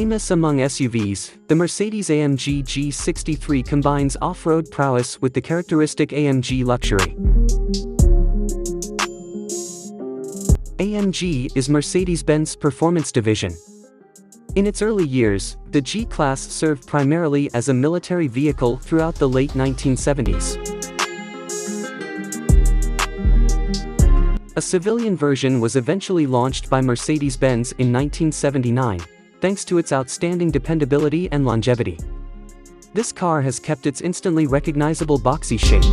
Famous among SUVs, the Mercedes AMG G63 combines off-road prowess with the characteristic AMG luxury. AMG is Mercedes-Benz performance division. In its early years, the G-Class served primarily as a military vehicle throughout the late 1970s. A civilian version was eventually launched by Mercedes-Benz in 1979, thanks to its outstanding dependability and longevity. This car has kept its instantly recognizable boxy shape.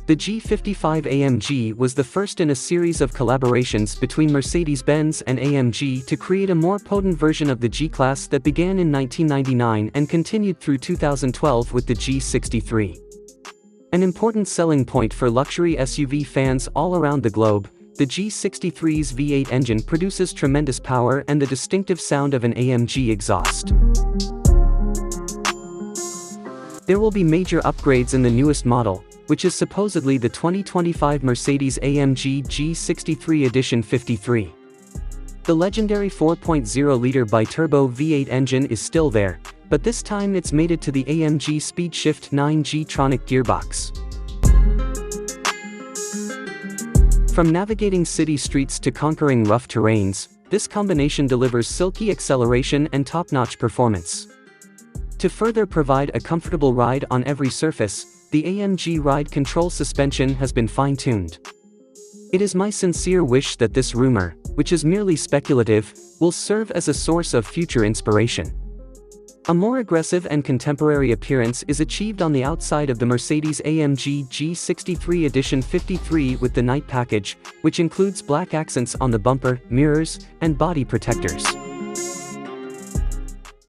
The G55 AMG was the first in a series of collaborations between Mercedes-Benz and AMG to create a more potent version of the G-Class that began in 1999 and continued through 2012 with the G63. An important selling point for luxury SUV fans all around the globe, the G63's V8 engine produces tremendous power and the distinctive sound of an AMG exhaust. There will be major upgrades in the newest model, which is supposedly the 2025 Mercedes AMG G63 Edition 53. The legendary 4.0-liter bi-turbo V8 engine is still there, but this time it's mated to the AMG SpeedShift 9G Tronic gearbox. From navigating city streets to conquering rough terrains, this combination delivers silky acceleration and top-notch performance. To further provide a comfortable ride on every surface, the AMG Ride Control suspension has been fine-tuned. It is my sincere wish that this rumor, which is merely speculative, will serve as a source of future inspiration. A more aggressive and contemporary appearance is achieved on the outside of the Mercedes AMG G63 Edition 53 with the Night package, which includes black accents on the bumper, mirrors, and body protectors.